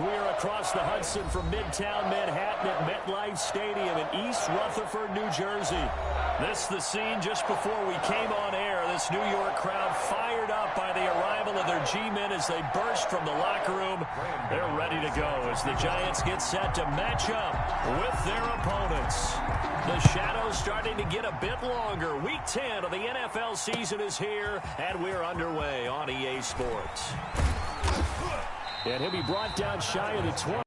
We're across the Hudson from Midtown Manhattan at MetLife Stadium in East Rutherford, New Jersey. This is the scene just before we came on air. This New York crowd fired up by the arrival of their G-men as they burst from the locker room. They're ready to go as the Giants get set to match up with their opponents. The shadows starting to get a bit longer. Week 10 of the NFL season is here, and we're underway on EA Sports. And he'll be brought down shy of the 20.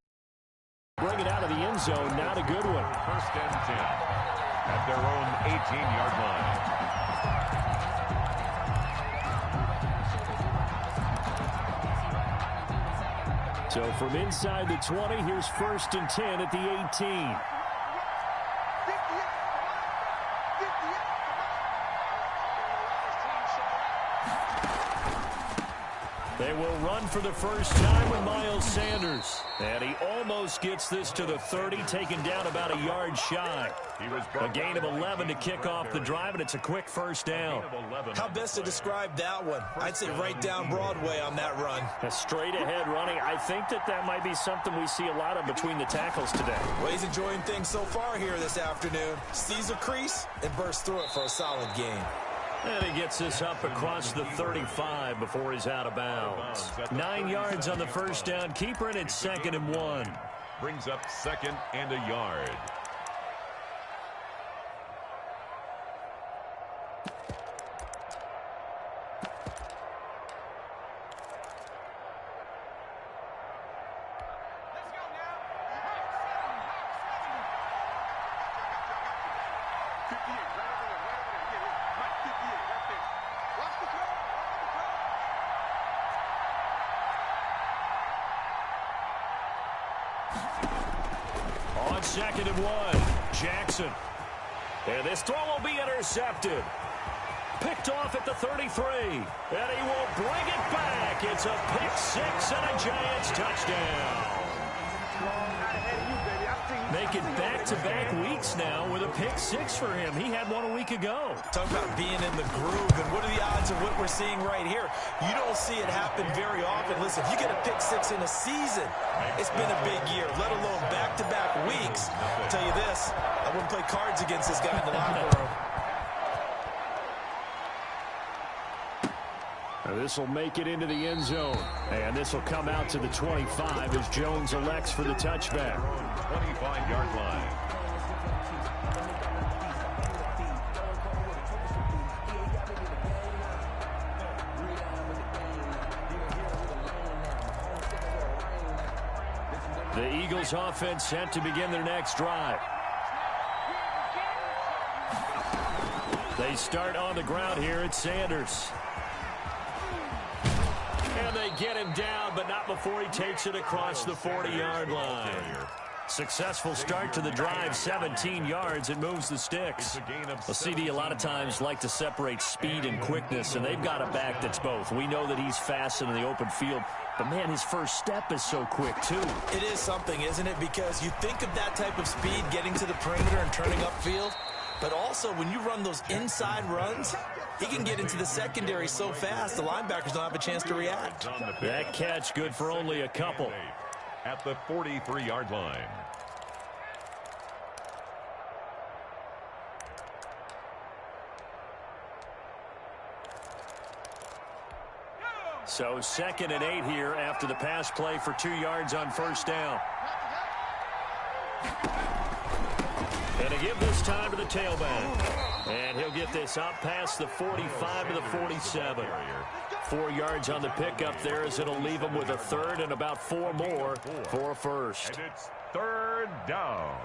Bring it out of the end zone. Not a good one. First and 10 at their own 18-yard line. So from inside the 20, here's first and 10 at the 18. They will run for the first time with Miles Sanders. And he almost gets this to the 30, taken down about a yard shy. A gain of 11 to kick off the drive, and it's a quick first down. How best to describe that one? I'd say right down Broadway on that run. A straight-ahead running. I think that might be something we see a lot of between the tackles today. Well, he's enjoying things so far here this afternoon. Sees a crease and bursts through it for a solid gain. And he gets this up across the 35 before he's out of bounds. 9 yards on the first down. Keeper, and it's 2nd and 1. Brings up 2nd and a yard. On 2nd and 1, Jackson. And this throw will be intercepted. Picked off at the 33. And he will bring it back. It's a pick six and a Giants touchdown. Making back-to-back weeks now with a pick six for him. He had one a week ago. Talk about being in the groove, and what are the odds of what we're seeing right here? You don't see it happen very often. Listen, if you get a pick six in a season, it's been a big year, let alone back-to-back weeks. I'll tell you this, I wouldn't play cards against this guy in the locker room. This will make it into the end zone. And this will come out to the 25 as Jones elects for the touchback. 25-yard line. The Eagles offense set to begin their next drive. They start on the ground here at Sanders. And they get him down, but not before he takes it across the 40-yard line. Successful start to the drive, 17 yards, and moves the sticks. Well, CD a lot of times like to separate speed and quickness, and they've got a back that's both. We know that he's fast in the open field, but, man, his first step is so quick, too. It is something, isn't it? Because you think of that type of speed getting to the perimeter and turning upfield, but also when you run those inside runs, he can get into the secondary so fast the linebackers don't have a chance to react. That catch good for only a couple. At the 43-yard line. So 2nd and 8 here after the pass play for 2 yards on first down. And to give this time to the tailback. And he'll get this up past the 45 to the 47. 4 yards on the pickup there as it'll leave him with a third and about 4 more for a first. And it's 3rd down.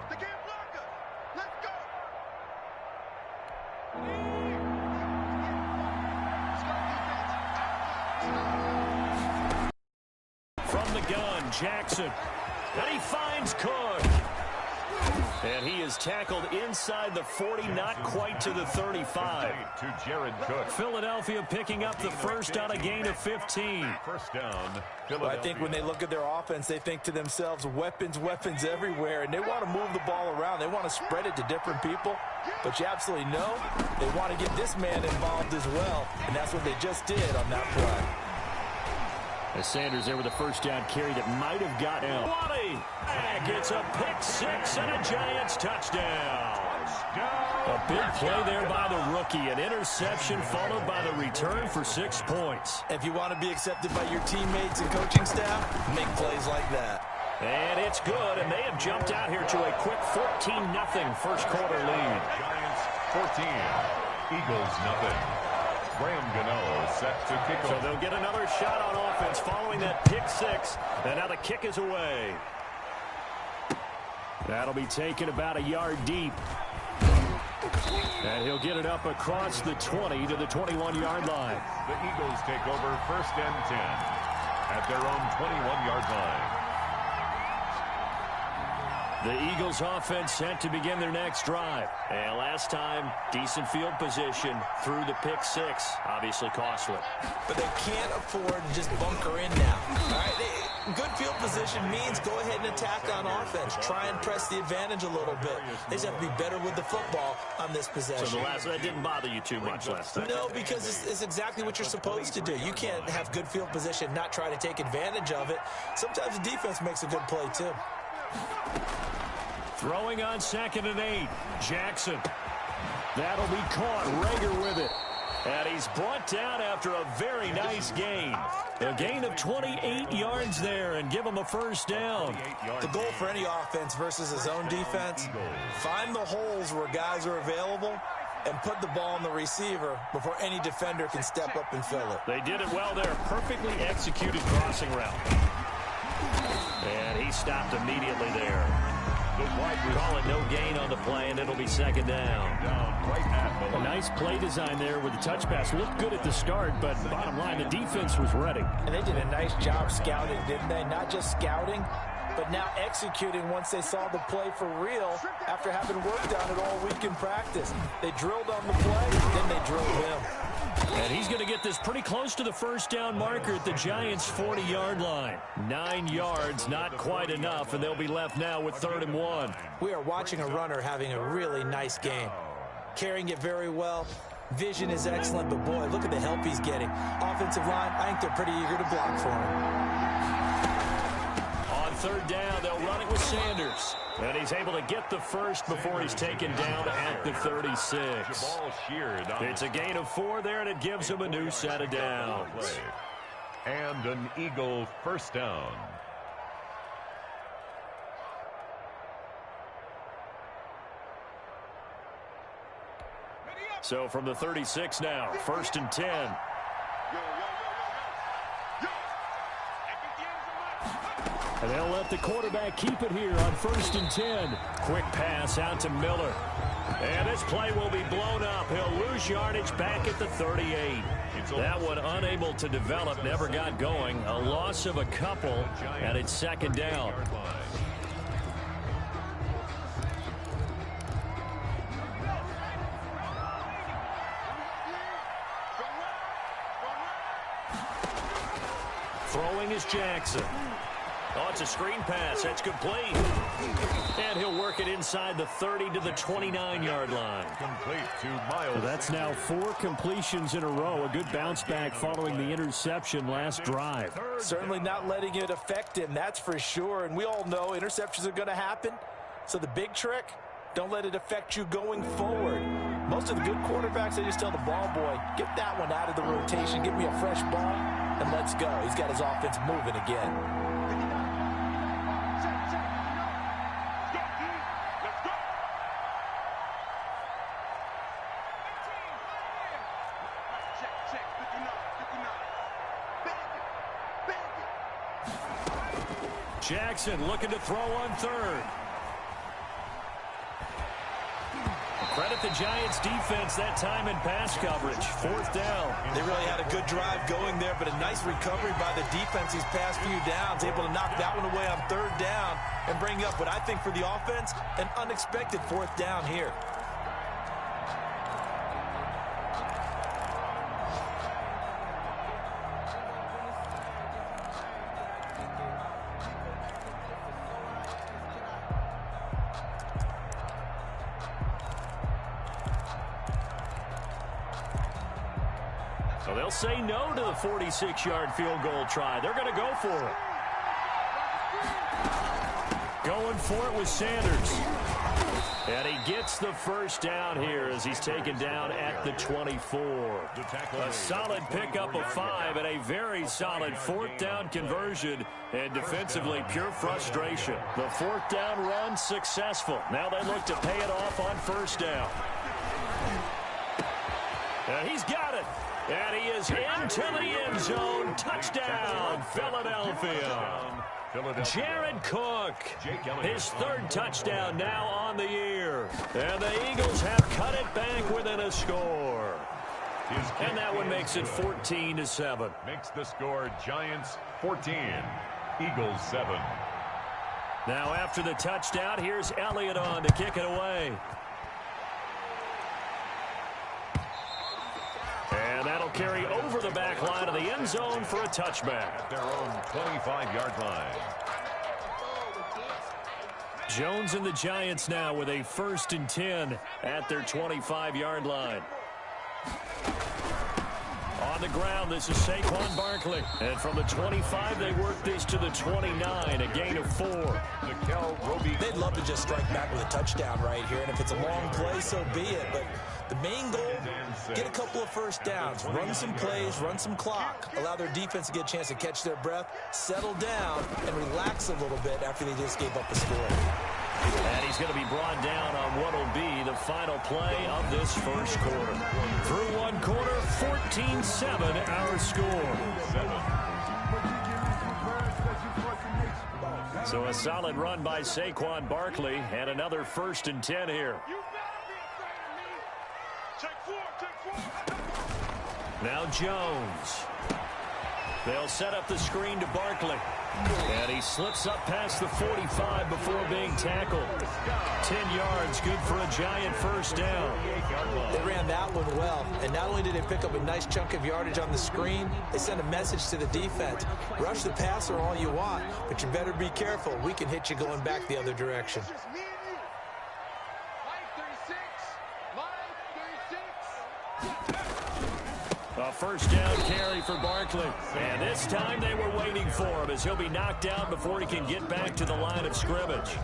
From the gun, Jackson. And he finds Cook. And he is tackled inside the 40, not quite to the 35. To Jared Cook. Philadelphia picking up the first on a gain of 15. First down. Well, I think when they look at their offense, they think to themselves, weapons, weapons everywhere, and they want to move the ball around. They want to spread it to different people, but you absolutely know they want to get this man involved as well, and that's what they just did on that play. As Sanders there with a first down carry that might have got out. Gets a pick six and a Giants touchdown. A big play there by the rookie. An interception followed by the return for 6 points. If you want to be accepted by your teammates and coaching staff, make plays like that. And it's good, and they have jumped out here to a quick 14-0 first quarter lead. Giants 14, Eagles nothing. Graham Gano set to kick off. So they'll get another shot on offense following that pick six. And now the kick is away. That'll be taken about a yard deep. And he'll get it up across the 20 to the 21-yard line. The Eagles take over first and 10 at their own 21-yard line. The Eagles offense set to begin their next drive. And last time, decent field position through the pick six. Obviously costly. But they can't afford to just bunker in now. All right? Good field position means go ahead and attack on offense. Try and press the advantage a little bit. They just have to be better with the football on this possession. So that didn't bother you too much last time? No, because it's exactly what you're supposed to do. You can't have good field position and not try to take advantage of it. Sometimes the defense makes a good play, too. Throwing on 2nd and 8. Jackson. That'll be caught. Rager with it. And he's brought down after a very nice gain. A gain of 28 yards there and give him a first down. The goal for any offense versus a zone defense, find the holes where guys are available and put the ball on the receiver before any defender can step up and fill it. They did it well there. Perfectly executed crossing route. And he stopped immediately there. Call it no gain on the play, and it'll be 2nd down. A nice play design there with the touch pass. Looked good at the start, but bottom line, the defense was ready. And they did a nice job scouting, didn't they? Not just scouting, but now executing once they saw the play for real after having worked on it all week in practice. They drilled on the play, then they drilled him. And he's going to get this pretty close to the first down marker at the Giants' 40-yard line. 9 yards, not quite enough, and they'll be left now with 3rd and 1. We are watching a runner having a really nice game. Carrying it very well. Vision is excellent, but boy, look at the help he's getting. Offensive line, I think they're pretty eager to block for him. On 3rd down, they'll run it with Sanders. And he's able to get the first before he's taken down at the 36. It's a gain of 4 there, and it gives him a new set of downs. And an Eagle first down. So from the 36 now, 1st and 10. And they'll let the quarterback keep it here on 1st and 10. Quick pass out to Miller. And this play will be blown up. He'll lose yardage back at the 38. That one unable to develop, never got going. A loss of a couple, and it's 2nd down. Throwing is Jackson. Oh, it's a screen pass. That's complete. And he'll work it inside the 30 to the 29-yard line. Complete to Miles. So that's now 4 completions in a row. A good bounce back following the interception last drive. Certainly not letting it affect him, that's for sure. And we all know interceptions are going to happen. So the big trick, don't let it affect you going forward. Most of the good quarterbacks, they just tell the ball boy, get that one out of the rotation, give me a fresh ball, and let's go. He's got his offense moving again. Jackson looking to throw on 3rd. Credit the Giants defense that time in pass coverage. 4th down. They really had a good drive going there, but a nice recovery by the defense these past few downs. Able to knock that one away on 3rd down and bring up what I think for the offense, an unexpected 4th down here. So they'll say no to the 46-yard field goal try. They're going to go for it. Going for it with Sanders. And he gets the first down here as he's taken down at the 24. A solid pickup of 5 and a very solid fourth down conversion. And defensively, pure frustration. The fourth down run successful. Now they look to pay it off on first down. And he's got it. And he is into the end zone. Touchdown, Philadelphia. Jared Cook, his third touchdown now on the year. And the Eagles have cut it back within a score. And that one makes it 14-7. Makes the score Giants 14, Eagles 7. Now after the touchdown, here's Elliott on to kick it away. And that'll carry over the back line of the end zone for a touchback. At their own 25-yard line. Jones and the Giants now with a 1st and 10 at their 25-yard line. On the ground, this is Saquon Barkley. And from the 25, they work this to the 29, a gain of 4. They'd love to just strike back with a touchdown right here. And if it's a long play, so be it. But the main goal, get a couple of first downs, run some plays, run some clock, allow their defense to get a chance to catch their breath, settle down, and relax a little bit after they just gave up a score. And he's going to be brought down on what will be the final play of this first quarter. Through one quarter, 14-7 our score. So a solid run by Saquon Barkley and another 1st and 10 here. Now Jones. They'll set up the screen to Barkley. And he slips up past the 45 before being tackled. 10 yards, good for a Giant first down. They ran that one well. And not only did they pick up a nice chunk of yardage on the screen, they sent a message to the defense. Rush the passer all you want, but you better be careful. We can hit you going back the other direction. A first down carry for Barkley. And this time they were waiting for him as he'll be knocked down before he can get back to the line of scrimmage.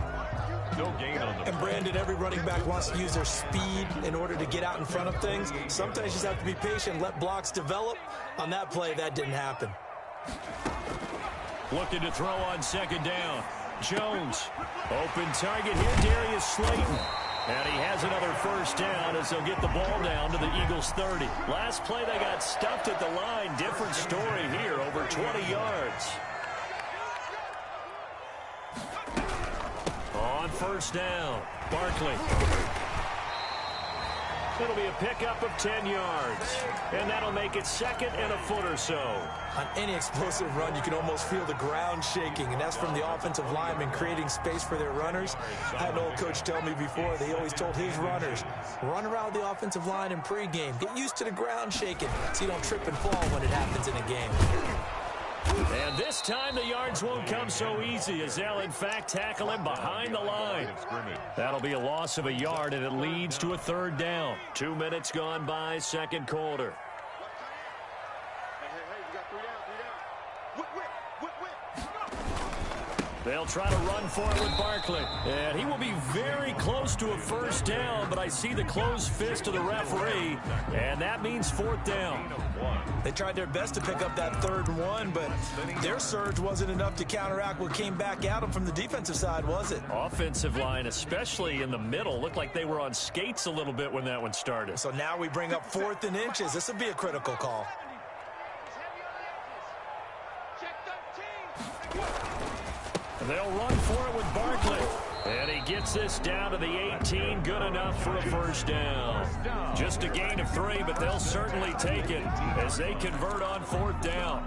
No gain on the. And Brandon, every running back wants to use their speed in order to get out in front of things. Sometimes you just have to be patient, let blocks develop. On that play, that didn't happen. Looking to throw on second down. Jones. Open target here, Darius Slayton. And he has another first down as they'll get the ball down to the Eagles' 30. Last play, they got stuffed at the line. Different story here, over 20 yards. On first down, Barkley. It'll be a pickup of 10 yards. And that'll make it 2nd and a foot or so. On any explosive run, you can almost feel the ground shaking, and that's from the offensive linemen creating space for their runners. I had an old coach tell me before, they always told his runners, run around the offensive line in pregame. Get used to the ground shaking so you don't trip and fall when it happens in a game. And this time the yards won't come so easy as they'll, in fact, tackle him behind the line. That'll be a loss of a yard, and it leads to a 3rd down. 2 minutes gone by, second quarter. They'll try to run for it with Barkley. And he will be very close to a first down, but I see the closed fist of the referee, and that means 4th down. They tried their best to pick up that 3rd and 1, but their surge wasn't enough to counteract what came back at them from the defensive side, was it? Offensive line, especially in the middle, looked like they were on skates a little bit when that one started. So now we bring up 4th and inches. This will be a critical call. They'll run for it with Barkley. And he gets this down to the 18. Good enough for a first down. Just a gain of 3, but they'll certainly take it as they convert on 4th down.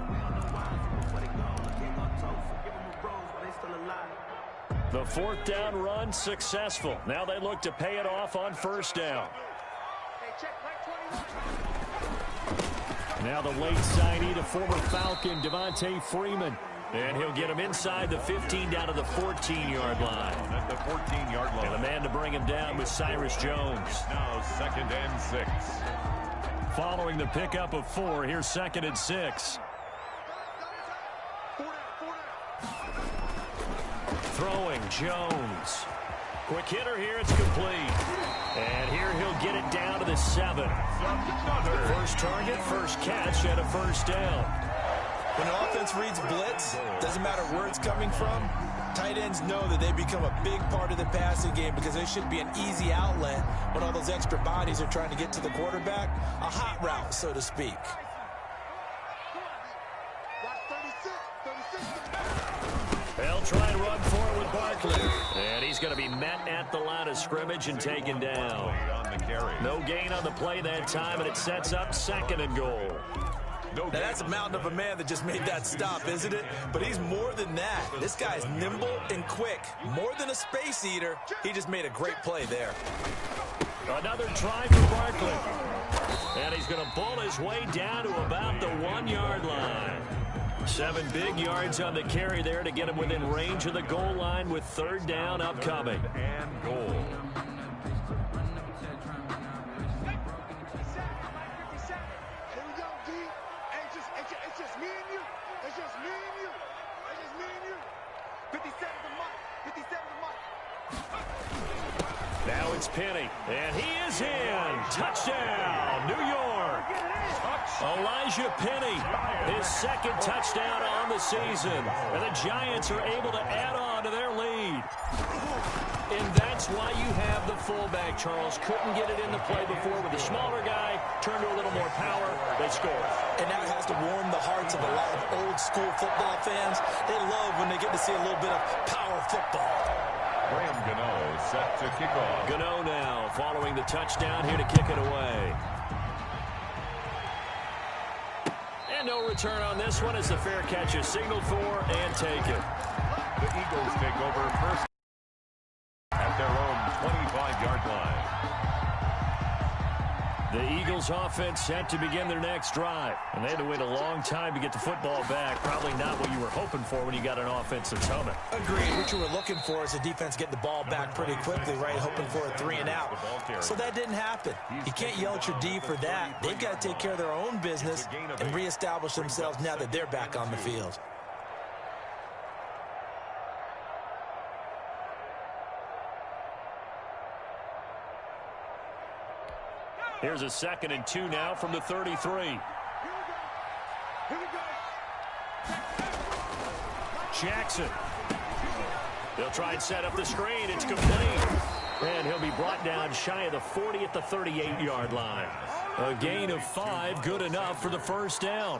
The 4th down run successful. Now they look to pay it off on first down. Now the late signee to former Falcon, Devontae Freeman. And he'll get him inside the 15 down to the 14-yard line. At the 14-yard line. And the man to bring him down was Cyrus Jones. Now 2nd and 6. following the pickup of 4. Here's 2nd and 6. Throwing, Jones. Quick hitter here, it's complete. And here he'll get it down to the 7. First target, first catch, and a first down. When an offense reads blitz, doesn't matter where it's coming from, tight ends know that they become a big part of the passing game because they should be an easy outlet when all those extra bodies are trying to get to the quarterback. A hot route, so to speak. They'll try and run for it with Barkley. And he's going to be met at the line of scrimmage and taken down. No gain on the play that time, and it sets up 2nd and goal. Now, that's a mountain of a man that just made that stop, isn't it? But he's more than that. This guy's nimble and quick. More than a space eater, he just made a great play there. Another try for Barkley. And he's going to bull his way down to about the 1-yard line. 7 big yards on the carry there to get him within range of the goal line with 3rd down upcoming. And goal. Now it's Penny, and he is in. Touchdown, New York. Elijah Penny, his 2nd touchdown on the season. And the Giants are able to add on to their lead. And that's why you have the fullback, Charles. Couldn't get it in the play before with the smaller guy. Turned to a little more power. They score. And that has to warm the hearts of a lot of old-school football fans. They love when they get to see a little bit of power football. Graham Gano set to kick off. Gano now following the touchdown here to kick it away. And no return on this one as the fair catch is signaled for and taken. The Eagles take over first at their own 25-yard line. The Eagles offense set to begin their next drive. And they had to wait a long time to get the football back. Probably not what you were hoping for when you got an offense that's humming. Agreed. What you were looking for is the defense getting the ball back pretty quickly, right? Hoping for a 3 and out. So that didn't happen. You can't yell at your D for that. They've got to take care of their own business and reestablish themselves now that they're back on the field. Here's a 2nd and 2 now from the 33. Jackson. They'll try and set up the screen. It's complete. And he'll be brought down shy of the 40 at the 38-yard line. A gain of 5, good enough for the first down.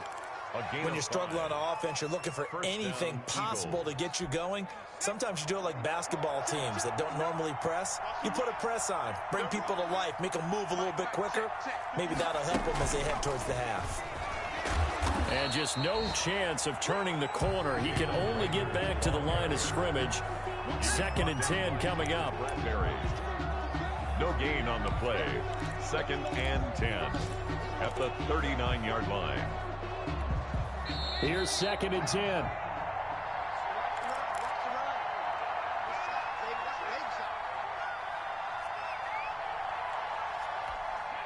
When you're struggling on offense, you're looking for anything possible to get you going. Sometimes you do it like basketball teams that don't normally press. You put a press on, bring people to life, make them move a little bit quicker. Maybe that'll help them as they head towards the half. And just no chance of turning the corner. He can only get back to the line of scrimmage. 2nd and 10 coming up. No gain on the play. 2nd and 10 at the 39-yard line. Here's 2nd and 10.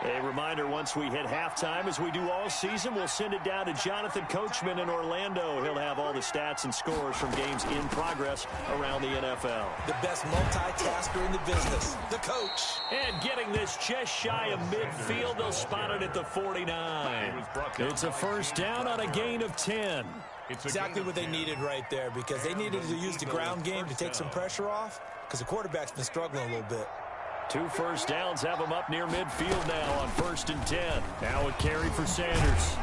A reminder, once we hit halftime, as we do all season, we'll send it down to Jonathan Coachman in Orlando. He'll have all the stats and scores from games in progress around the NFL. The best multitasker in the business, the coach. And getting this just shy of midfield, they'll spot it at the 49. It's a first down on a gain of 10. Exactly what they needed right there, because they needed to use the ground game to take some pressure off, because the quarterback's been struggling a little bit. 2 first downs have him up near midfield now on 1st and 10. Now a carry for Sanders.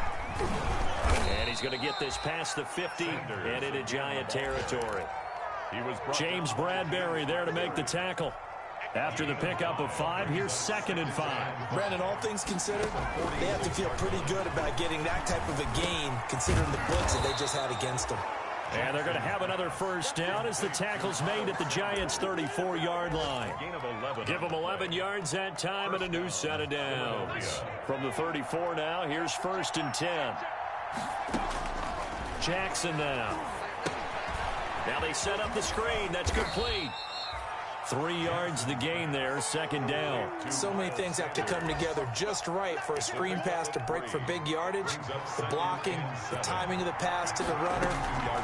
And he's going to get this past the 50 and into Giant territory. James Bradbury there to make the tackle. After the pickup of 5, here's 2nd and 5. Brandon, all things considered, they have to feel pretty good about getting that type of a gain, considering the blitz that they just had against them. And they're going to have another first down as the tackle's made at the Giants' 34-yard line. Give them 11 yards that time and a new set of downs. From the 34 now, here's 1st and 10. Jackson now. Now they set up the screen. That's complete. 3 yards the gain there, second down. So many things have to come together just right for a screen pass to break for big yardage. The blocking, the timing of the pass to the runner,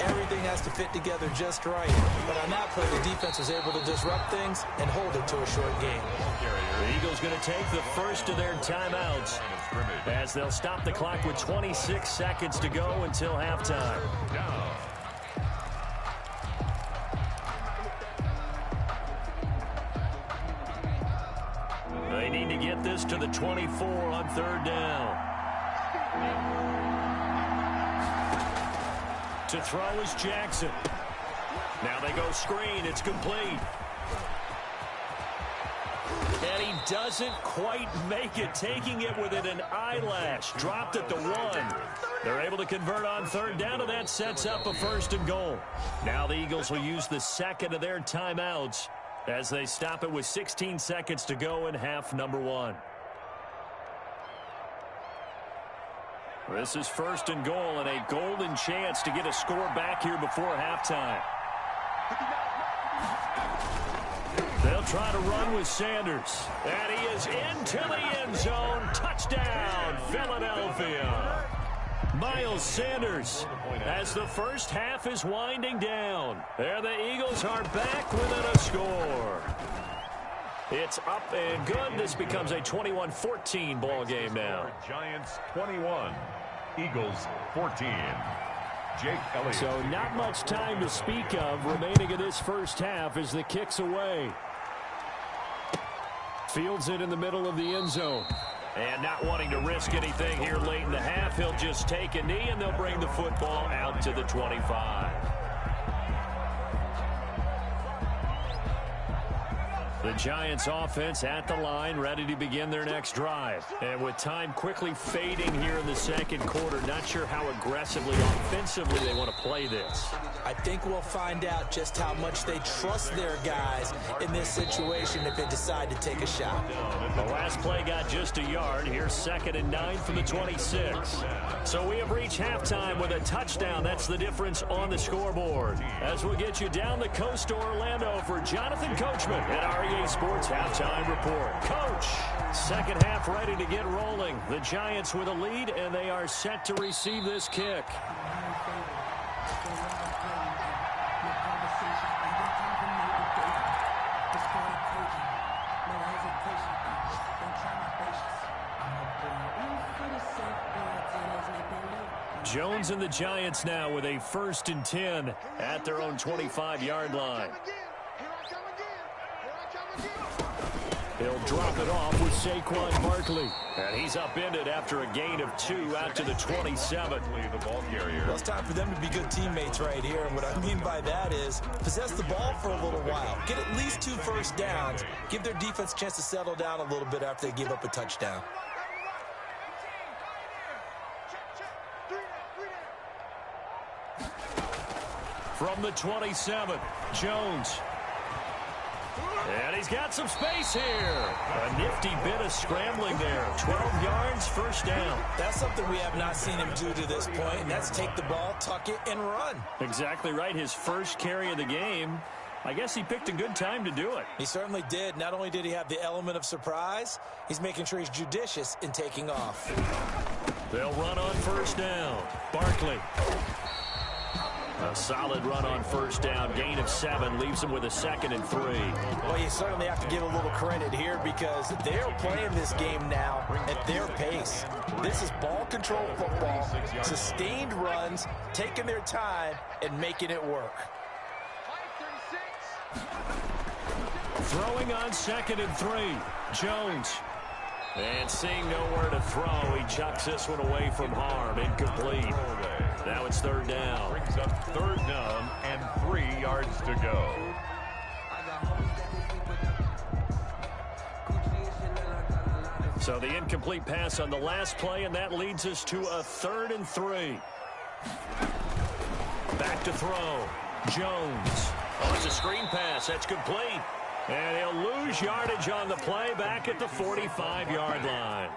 everything has to fit together just right. But on that play, the defense was able to disrupt things and hold it to a short game. The Eagles going to take the first of their timeouts as they'll stop the clock with 26 seconds to go until halftime. They need to get this to the 24 on third down. To throw is Jackson. Now they go screen. It's complete. And he doesn't quite make it, taking it within an eyelash. Dropped at the 1. They're able to convert on third down, and that sets up a first and goal. Now the Eagles will use the second of their timeouts as they stop it with 16 seconds to go in half number 1. This is first and goal and a golden chance to get a score back here before halftime. They'll try to run with Sanders. And he is into the end zone. Touchdown, Philadelphia. Miles Sanders as the first half is winding down. There the Eagles are back within a score. It's up and good. This becomes a 21-14 ball game now. Giants 21, Eagles 14. Jake Elliott. So not much time to speak of remaining in this first half as the kick's away. Fields it in the middle of the end zone. And not wanting to risk anything here late in the half, he'll just take a knee and they'll bring the football out to the 25. The Giants offense at the line, ready to begin their next drive. And with time quickly fading here in the second quarter, not sure how aggressively, offensively they want to play this. I think we'll find out just how much they trust their guys in this situation if they decide to take a shot. The last play got just a yard. Here's 2nd and 9 from the 26. So we have reached halftime with a touchdown. That's the difference on the scoreboard. As we'll get you down the coast to Orlando for Jonathan Coachman at REA Sports Halftime Report. Coach, second half ready to get rolling. The Giants with a lead, and they are set to receive this kick. Jones and the Giants now with a 1st and 10 at their own 25-yard line. He'll drop it off with Saquon Barkley. And he's upended after a gain of 2 out to the 27. Well, it's time for them to be good teammates right here. And what I mean by that is possess the ball for a little while. Get at least 2 first downs. Give their defense a chance to settle down a little bit after they give up a touchdown. From the 27, Jones. And he's got some space here. A nifty bit of scrambling there. 12 yards, first down. That's something we have not seen him do to this point, and that's take the ball, tuck it, and run. Exactly right. His first carry of the game. I guess he picked a good time to do it. He certainly did. Not only did he have the element of surprise, he's making sure he's judicious in taking off. They'll run on first down. Barkley. A solid run on first down. Gain of 7 leaves him with a 2nd and 3. Well, you certainly have to give a little credit here because they're playing this game now at their pace. This is ball control football, sustained runs, taking their time, and making it work. Throwing on 2nd and 3. Jones. And seeing nowhere to throw, he chucks this one away from harm. Incomplete. Now it's 3rd down. Brings up 3rd down and 3 yards to go. So the incomplete pass on the last play, and that leads us to a 3rd and 3. Back to throw. Jones. Oh, it's a screen pass. That's complete. And he'll lose yardage on the play back at the 45-yard line.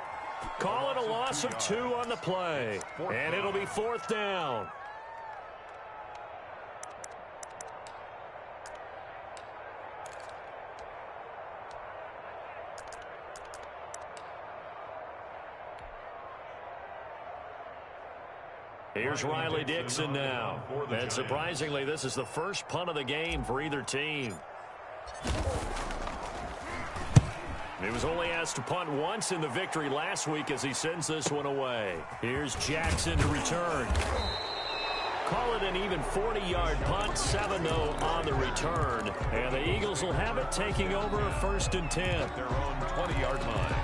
Call it a loss of 2 on the play. And it'll be 4th down. Here's Riley Dixon now. And surprisingly, this is the first punt of the game for either team. He was only asked to punt once in the victory last week as he sends this one away. Here's Jackson to return. Call it an even 40-yard punt, 7-0 on the return. And the Eagles will have it taking over 1st and 10. At their own 20-yard line.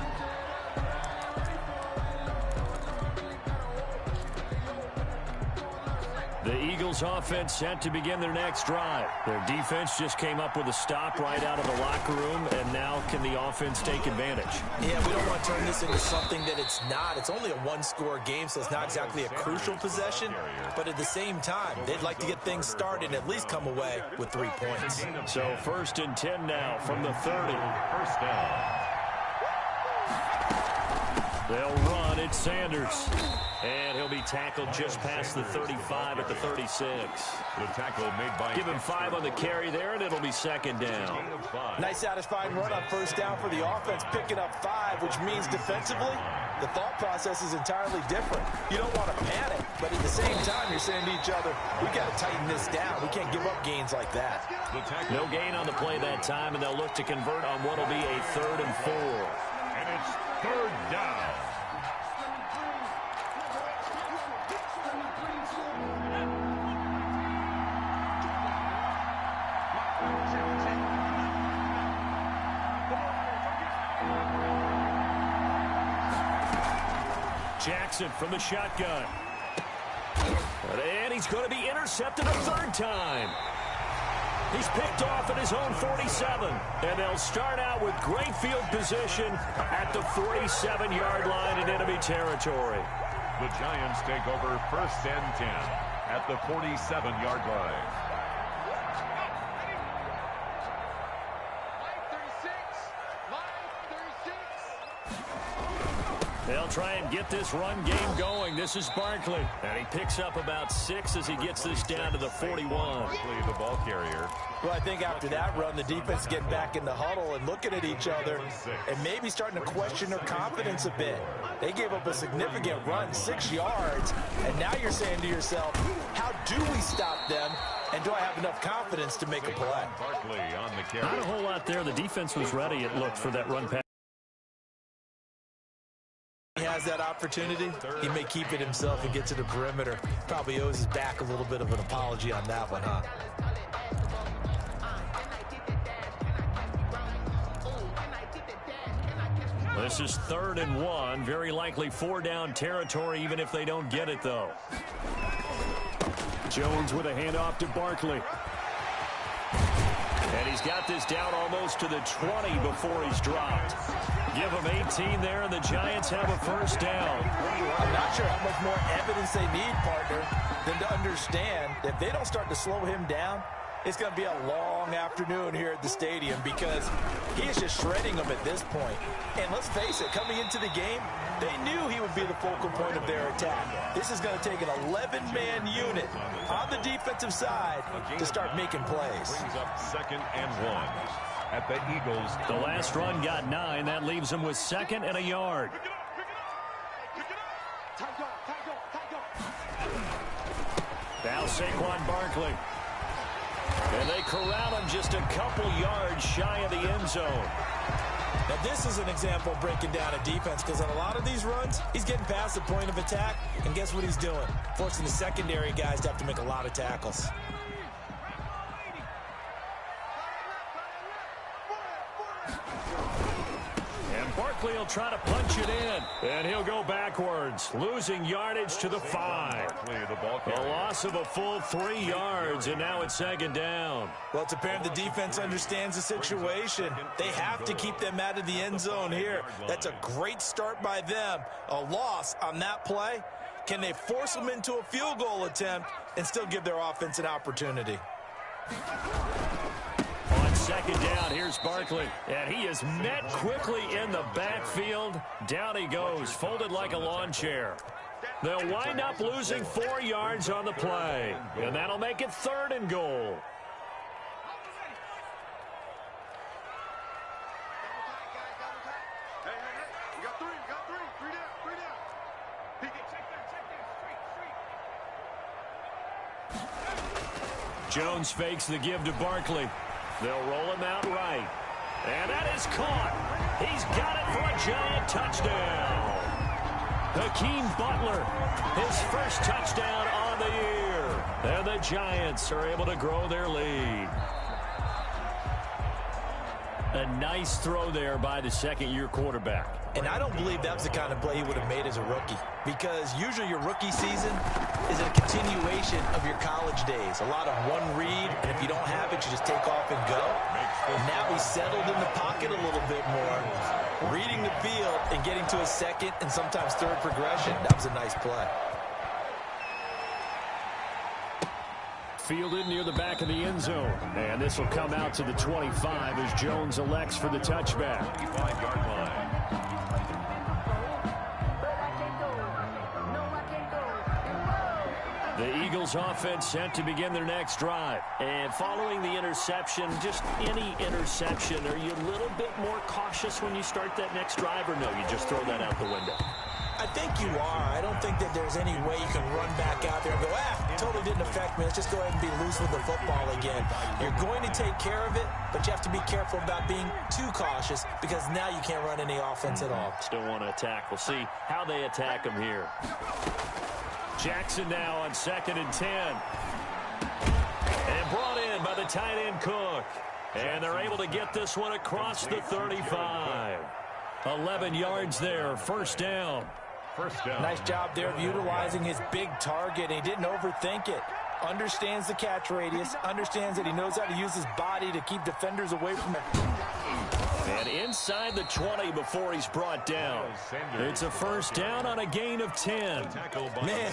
The Eagles offense set to begin their next drive. Their defense just came up with a stop right out of the locker room, and now can the offense take advantage? Yeah, we don't want to turn this into something that it's not. It's only a one-score game, so it's not exactly a crucial possession. But at the same time, they'd like to get things started and at least come away with 3 points. So 1st and 10 now from the 30. First down. They'll run. It's Sanders. And he'll be tackled just past the 35 at the 36. The tackle made by... Give him 5 on the carry there, and it'll be 2nd down. Nice satisfying run on 1st down for the offense, picking up 5, which means defensively, the thought process is entirely different. You don't want to panic, but at the same time, you're saying to each other, we got to tighten this down. We can't give up gains like that. No gain on the play that time, and they'll look to convert on what will be a 3rd and 4. And it's 3rd down. Jackson from the shotgun. And he's going to be intercepted a 3rd time. He's picked off at his own 47. And they'll start out with great field position at the 47-yard line in enemy territory. The Giants take over 1st and 10 at the 47-yard line. They'll try and get this run game going. This is Barkley. And he picks up about 6 as he gets this down to the 41. Barkley, the ball carrier. Well, I think after that run, the defense getting back in the huddle and looking at each other and maybe starting to question their confidence a bit. They gave up a significant run, 6 yards, and now you're saying to yourself, how do we stop them, and do I have enough confidence to make a play? Barkley on the carry. Not a whole lot there. The defense was ready, it looked, for that run pass. He has that opportunity, he may keep it himself and get to the perimeter. Probably owes his back a little bit of an apology on that one, huh? This is 3rd and 1. Very likely 4-down territory, even if they don't get it, though. Jones with a handoff to Barkley. And he's got this down almost to the 20 before he's dropped. Give him 18 there, and the Giants have a 1st down. I'm not sure how much more evidence they need, partner, than to understand that if they don't start to slow him down, it's going to be a long afternoon here at the stadium because he is just shredding them at this point. And let's face it, coming into the game, they knew he would be the focal point of their attack. This is going to take an 11-man unit on the defensive side to start making plays. Brings up 2nd and 1 at the Eagles. The last run got 9. That leaves him with 2nd and a yard. Now Saquon Barkley. And they corral him just a couple yards shy of the end zone. Now this is an example of breaking down a defense because on a lot of these runs, he's getting past the point of attack, and guess what he's doing? Forcing the secondary guys to have to make a lot of tackles. And Barkley will try to punch it in. And he'll go backwards, losing yardage to the 5. A loss of a full 3 yards, and now it's 2nd down. Well, it's apparent the defense understands the situation. They have to keep them out of the end zone here. That's a great start by them. A loss on that play. Can they force them into a field goal attempt and still give their offense an opportunity? On 2nd down, here's Barkley. And he is met quickly in the backfield. Down he goes, folded like a lawn chair. They'll wind up losing 4 yards on the play. And that'll make it 3rd and goal. Jones fakes the give to Barkley. They'll roll him out right. And that is caught. He's got it for a giant touchdown. Hakeem Butler, his first touchdown on the year. And the Giants are able to grow their lead. A nice throw there by the second-year quarterback. And I don't believe that was the kind of play he would have made as a rookie, because usually your rookie season is a continuation of your college days. A lot of one read, and if you don't have it, you just take off and go. And now he's settled in the pocket a little bit more, reading the field and getting to a second and sometimes third progression. That was a nice play. Fielded near the back of the end zone. And this will come out to the 25 as Jones elects for the touchback. 25-yard line. The Eagles offense set to begin their next drive. And following the interception, just any interception, are you a little bit more cautious when you start that next drive, or no, you just throw that out the window? I think you are. I don't think that there's any way you can run back out there and go, totally didn't affect me. Let's just go ahead and be loose with the football again. You're going to take care of it, but you have to be careful about being too cautious, because now you can't run any offense at all. Still want to attack. We'll see how they attack him here. Jackson now on 2nd and 10. And brought in by the tight end Cook. And they're able to get this one across the 35. 11 yards there, first down. Nice job there of utilizing his big target. He didn't overthink it. Understands the catch radius. Understands that he knows how to use his body to keep defenders away from it. And inside the 20 before he's brought down. It's a first down on a gain of 10. Man,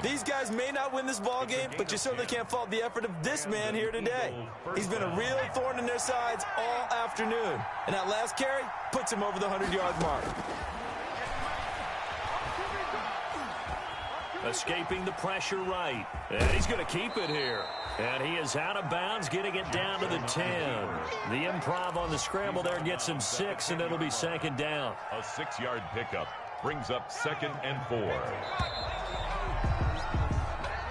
these guys may not win this ball game, but you certainly can't fault the effort of this man here today. He's been a real thorn in their sides all afternoon. And that last carry puts him over the 100-yard mark. Escaping the pressure right. And he's going to keep it here. And he is out of bounds, getting it down to the 10. The improv on the scramble there gets him 6, and it'll be 2nd down. A 6-yard pickup brings up 2nd and 4.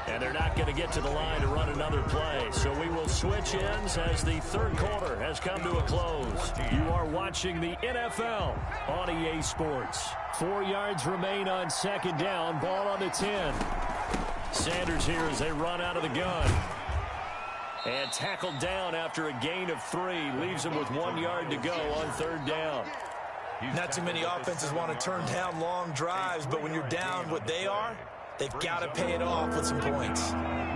And they're not going to get to the line to run another play. So we will switch ends as the third quarter has come to a close. You are watching the NFL on EA Sports. 4 yards remain on 2nd down. Ball on the 10. Sanders here as they run out of the gun. And tackled down after a gain of 3. Leaves him with 1 yard to go on 3rd down. Not too many offenses want to turn down long drives, but when you're down what they are, they've got to pay it off with some points.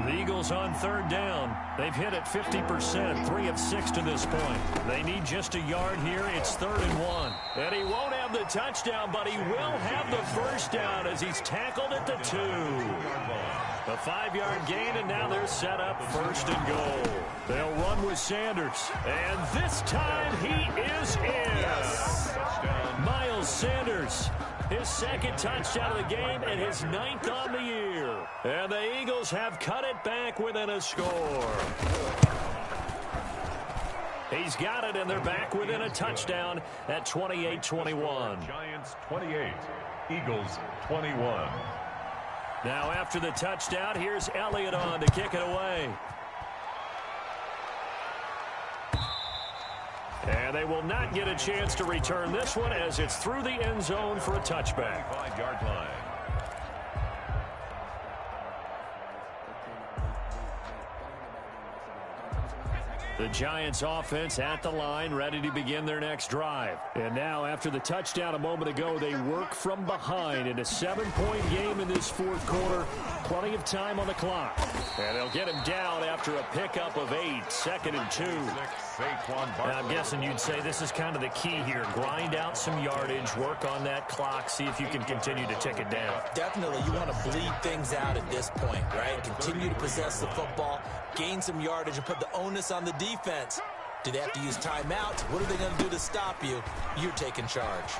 The Eagles on 3rd down. They've hit it 50%, 3 of 6 to this point. They need just a yard here. It's 3rd and 1. And he won't have the touchdown, but he will have the first down as he's tackled at the 2. A 5-yard gain, and now they're set up 1st and goal. They'll run with Sanders. And this time he is in. Yes. Miles Sanders. His 2nd touchdown of the game and his 9th on the year. And the Eagles have cut it back within a score. He's got it, and they're back within a touchdown at 28-21. Giants 28, Eagles 21. Now after the touchdown, here's Elliott on to kick it away. And they will not get a chance to return this one as it's through the end zone for a touchback. 5-yard line. The Giants offense at the line, ready to begin their next drive. And now, after the touchdown a moment ago, they work from behind in a 7-point game in this 4th quarter. Plenty of time on the clock. And they'll get him down after a pickup of 8, 2nd and 2. And I'm guessing you'd say this is kind of the key here. Grind out some yardage, work on that clock, see if you can continue to tick it down. Definitely, you want to bleed things out at this point, right? Continue to possess the football, gain some yardage, and put the onus on the defense. Do they have to use timeouts? What are they going to do to stop you? You're taking charge.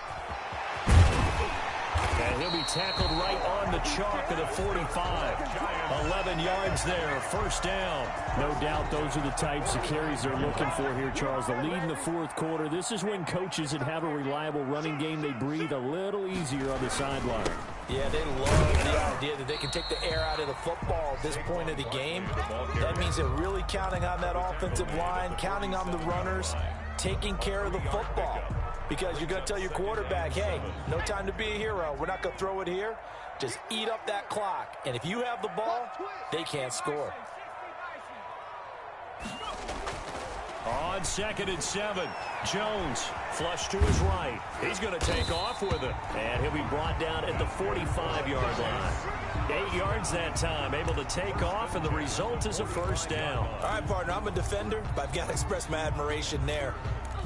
And he'll be tackled right on the chalk of the 45. 11 yards there, first down. No doubt those are the types of carries they're looking for here, Charles. The lead in the 4th quarter. This is when coaches that have a reliable running game, they breathe a little easier on the sideline. Yeah, they love the idea that they can take the air out of the football at this point of the game. That means they're really counting on that offensive line, counting on the runners, taking care of the football. Because you're going to tell your quarterback, hey, no time to be a hero. We're not going to throw it here. Just eat up that clock. And if you have the ball, they can't score. On 2nd and 7, Jones flush to his right. He's going to take off with it. And he'll be brought down at the 45-yard line. 8 yards that time, able to take off, and the result is a first down. All right, partner, I'm a defender, but I've got to express my admiration there.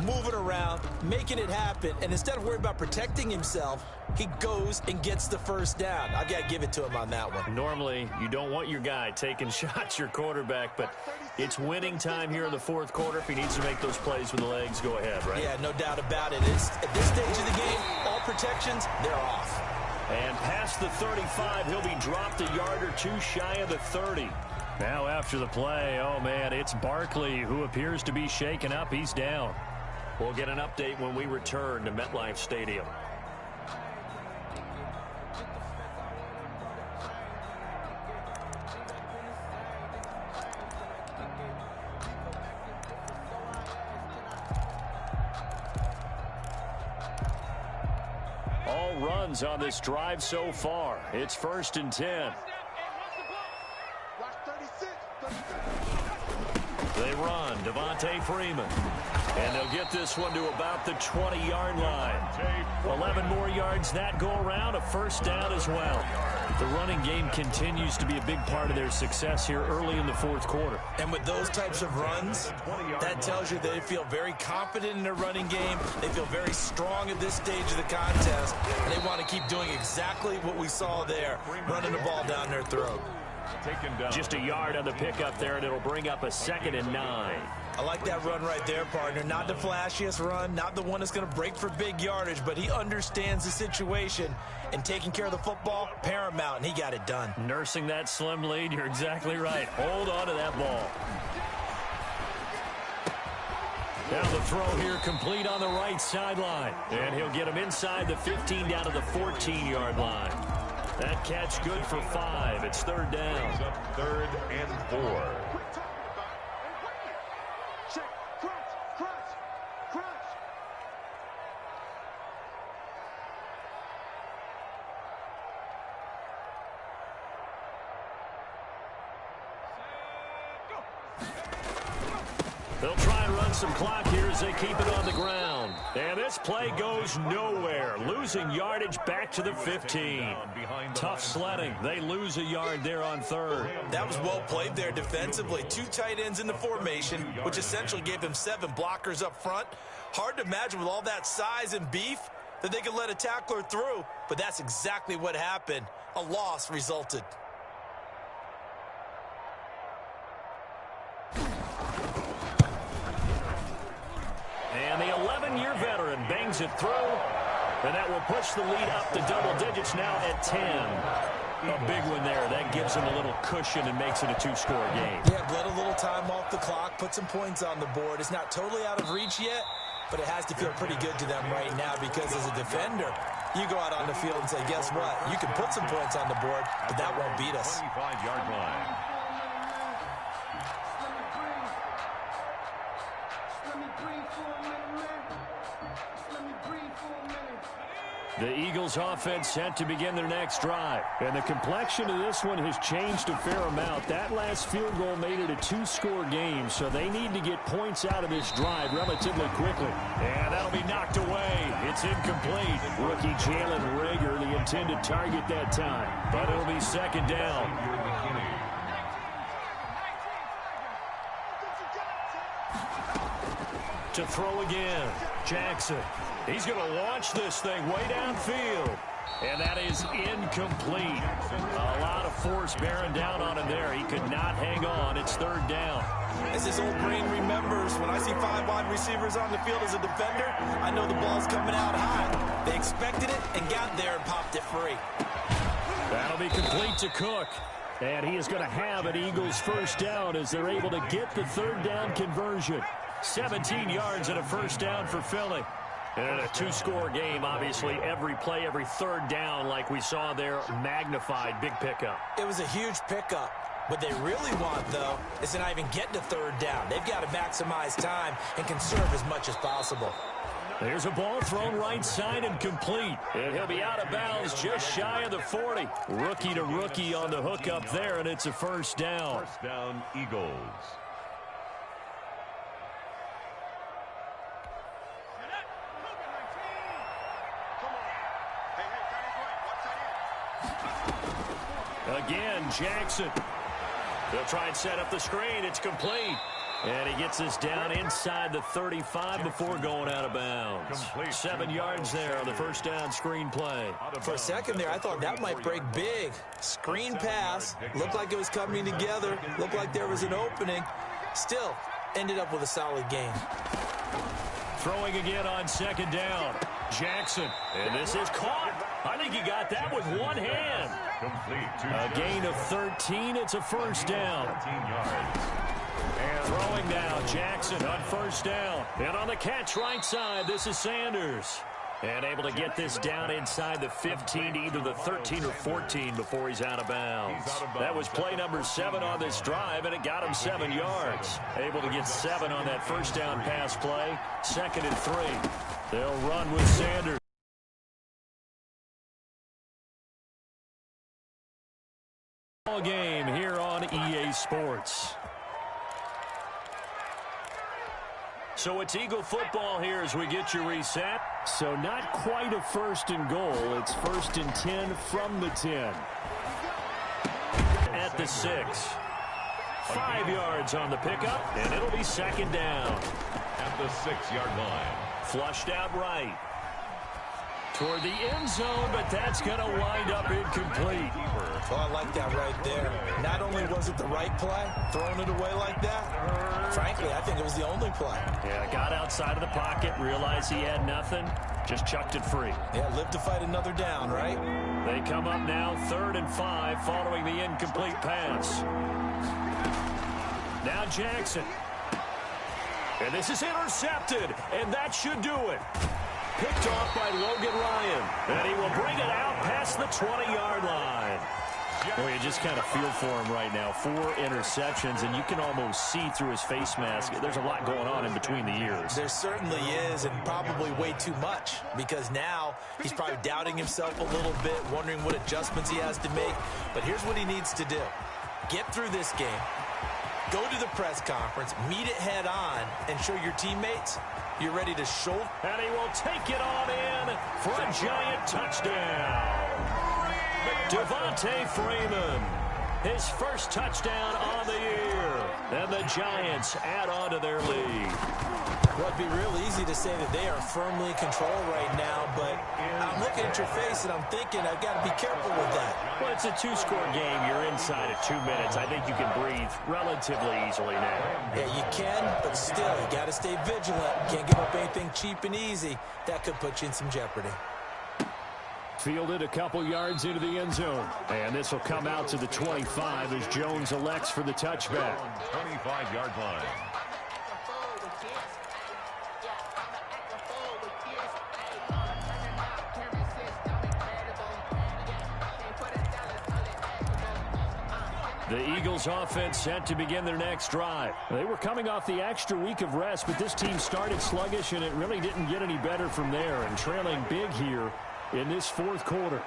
Moving around, making it happen, and instead of worrying about protecting himself, he goes and gets the first down. I've got to give it to him on that one. Normally, you don't want your guy taking shots, your quarterback, but it's winning time here in the fourth quarter. If he needs to make those plays with the legs, go ahead, right? Yeah, no doubt about it. At this stage of the game, all protections, they're off. And past the 35, he'll be dropped a yard or two shy of the 30. Now after the play, oh man, it's Barkley who appears to be shaken up. He's down. We'll get an update when we return to MetLife Stadium. All runs on this drive so far. It's 1st and 10. They run, Devontae Freeman. And they'll get this one to about the 20-yard line. 11 more yards that go around, a first down as well. The running game continues to be a big part of their success here early in the fourth quarter. And with those types of runs, that tells you they feel very confident in their running game. They feel very strong at this stage of the contest. And they want to keep doing exactly what we saw there, running the ball down their throat. Just a yard on the pickup there, and it'll bring up a 2nd and 9. I like that run right there, partner. Not the flashiest run, not the one that's going to break for big yardage, but he understands the situation, and taking care of the football, paramount, and he got it done. Nursing that slim lead, you're exactly right. Hold on to that ball. Now the throw here complete on the right sideline, and he'll get him inside the 15 down to the 14-yard line. That catch good for 5. It's 3rd down. 3rd and 4. They'll try and run some clock here as they keep it on the ground. And this play goes nowhere. Losing yardage back to the 15. Tough sledding. They lose a yard there on 3rd. That was well played there defensively. 2 tight ends in the formation, which essentially gave them 7 blockers up front. Hard to imagine with all that size and beef that they could let a tackler through, but that's exactly what happened. A loss resulted. And the 11-year veteran bangs it through. And that will push the lead up to double digits now at 10. A big one there. That gives them a little cushion and makes it a 2-score game. Yeah, bled a little time off the clock, put some points on the board. It's not totally out of reach yet, but it has to feel pretty good to them right now because as a defender, you go out on the field and say, guess what? You can put some points on the board, but that won't beat us. 25-yard line. The Eagles offense set to begin their next drive. And the complexion of this one has changed a fair amount. That last field goal made it a 2-score game, so they need to get points out of this drive relatively quickly. And that'll be knocked away. It's incomplete. Rookie Jalen Reagor, the intended target that time. But it'll be 2nd down. To throw again, Jackson. He's going to launch this thing way downfield. And that is incomplete. A lot of force bearing down on him there. He could not hang on. It's 3rd down. As his old brain remembers, when I see 5 wide receivers on the field as a defender, I know the ball's coming out high. They expected it and got there and popped it free. That'll be complete to Cook. And he is going to have an Eagles first down as they're able to get the 3rd down conversion. 17 yards and a first down for Philly. And in a two-score game, obviously, every play, every third down, like we saw there, magnified. Big pickup. It was a huge pickup. What they really want, though, is to not even get to third down. They've got to maximize time and conserve as much as possible. There's a ball thrown right side and complete. And he'll be out of bounds just shy of the 40. Rookie to rookie on the hook up there, and it's a first down. First down, Eagles. Again, Jackson. They'll try and set up the screen. It's complete. And he gets us down inside the 35 before going out of bounds. 7 yards there on the first down screen play. For a second there, I thought that might break big. Screen pass. Looked like it was coming together. Looked like there was an opening. Still, ended up with a solid gain. Throwing again on second down. Jackson. And this is caught. I think he got that with one hand. A gain of 13. It's a first down. 13 yards. And throwing now, Jackson on first down. And on the catch right side, this is Sanders. And able to get this down inside the 15, either the 13 or 14 before he's out of bounds. That was play number 7 on this drive, and it got him 7 yards. Able to get 7 on that first down pass play. 2nd and 3. They'll run with Sanders. Game here on EA Sports. So it's Eagle football here as we get you reset. So not quite a first and goal. It's 1st and 10 from the 10. At the 6. 5 yards on the pickup, and it'll be 2nd down. At the 6-yard line. Flushed out right. Toward the end zone, but that's going to wind up incomplete. Oh, I like that right there. Not only was it the right play, throwing it away like that, frankly, I think it was the only play. Yeah, got outside of the pocket, realized he had nothing, just chucked it free. Yeah, live to fight another down, right? They come up now 3rd and 5 following the incomplete pass. Now Jackson. And this is intercepted, and that should do it. Picked off by Logan Ryan. And he will bring it out past the 20-yard line. Well, you just kind of feel for him right now. 4 interceptions, and you can almost see through his face mask. There's a lot going on in between the ears. There certainly is, and probably way too much, because now he's probably doubting himself a little bit, wondering what adjustments he has to make. But here's what he needs to do. Get through this game. Go to the press conference, meet it head on, and show your teammates you're ready to shoulder. And he will take it on in for a giant touchdown. Devontae Freeman, his first touchdown on the year. And the Giants add on to their lead. Well, it'd be real easy to say that they are firmly in control right now, but I'm looking at your face and I'm thinking I've got to be careful with that. Well, it's a 2-score game. You're inside of 2 minutes. I think you can breathe relatively easily now. Yeah, you can, but still, you got to stay vigilant. Can't give up anything cheap and easy. That could put you in some jeopardy. Fielded a couple yards into the end zone. And this will come out to the 25 as Jones elects for the touchback. 25-yard line. The Eagles offense set to begin their next drive. They were coming off the extra week of rest, but this team started sluggish, and it really didn't get any better from there, and trailing big here in this 4th quarter.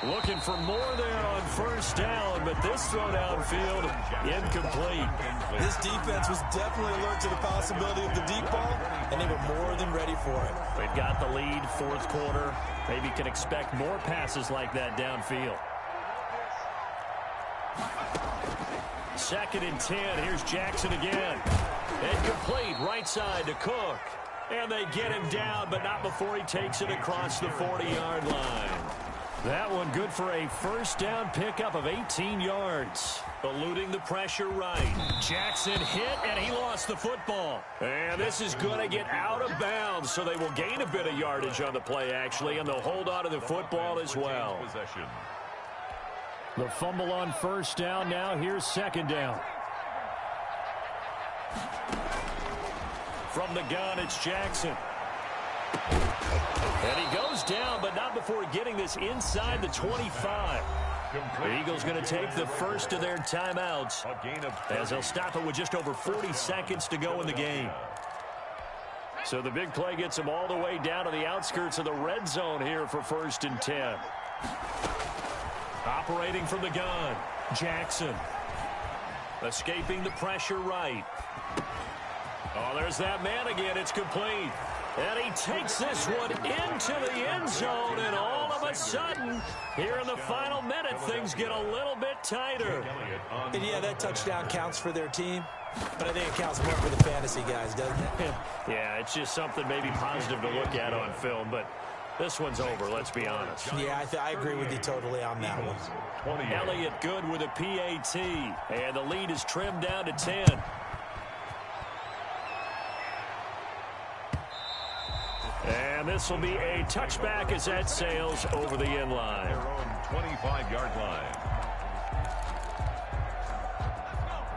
Looking for more there on first down, but this throw downfield incomplete. This defense was definitely alert to the possibility of the deep ball, and they were more than ready for it. They've got the lead, 4th quarter. Maybe can expect more passes like that downfield. 2nd and 10. Here's Jackson again. Incomplete, right side to Cook. And they get him down, but not before he takes it across the 40-yard line. That one good for a first down pickup of 18 yards. Eluding the pressure right. Jackson hit, and he lost the football. And this is going to get out of bounds, so they will gain a bit of yardage on the play, actually, and they'll hold on to the football as well. The fumble on first down. Now here's 2nd down. From the gun, it's Jackson. And he goes down, but not before getting this inside the 25. The Eagles going to take the first of their timeouts as they'll stop it with just over 40 seconds to go in the game. So the big play gets them all the way down to the outskirts of the red zone here for 1st and 10. Operating from the gun, Jackson. Escaping the pressure right. Oh, there's that man again. It's complete. And he takes this one into the end zone, and all of a sudden, here in the final minute, things get a little bit tighter. And yeah, that touchdown counts for their team, but I think it counts more for the fantasy guys, doesn't it? Yeah, it's just something maybe positive to look at on film, but this one's over, let's be honest. Yeah, I agree with you totally on that one. Elliott good with a PAT, and the lead is trimmed down to 10. And this will be a touchback as that sails over the end line. Their own 25-yard line.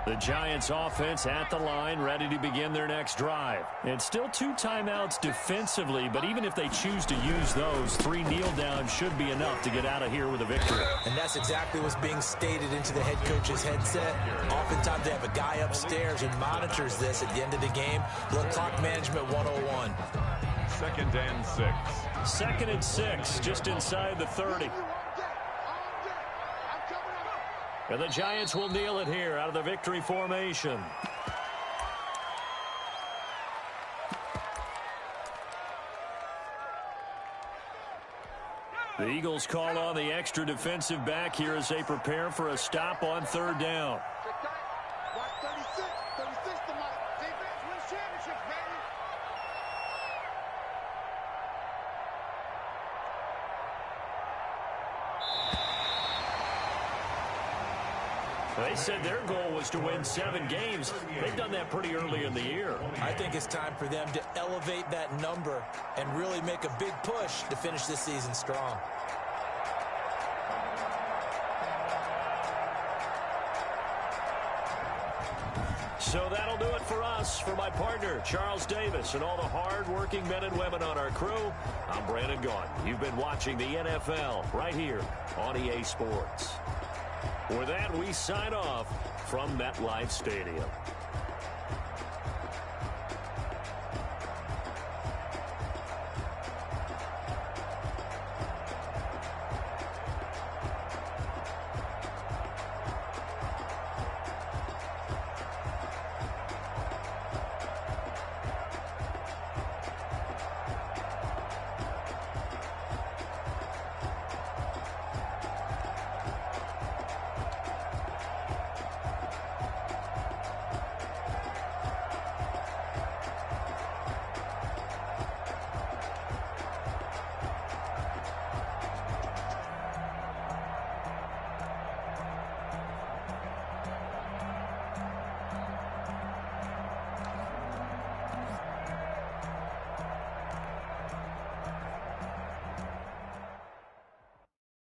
The Giants offense at the line, ready to begin their next drive. And still 2 timeouts defensively, but even if they choose to use those, 3 kneel downs should be enough to get out of here with a victory. And that's exactly what's being stated into the head coach's headset. Oftentimes they have a guy upstairs who monitors this at the end of the game. Look, clock management 101. 2nd and 6. 2nd and 6, just inside the 30. And the Giants will kneel it here out of the victory formation. The Eagles call on the extra defensive back here as they prepare for a stop on 3rd down. They said their goal was to win 7 games. They've done that pretty early in the year. I think it's time for them to elevate that number and really make a big push to finish this season strong. So that'll do it for us. For my partner, Charles Davis, and all the hard-working men and women on our crew, I'm Brandon Gaudin. You've been watching the NFL right here on EA Sports. With that, we sign off from MetLife Stadium.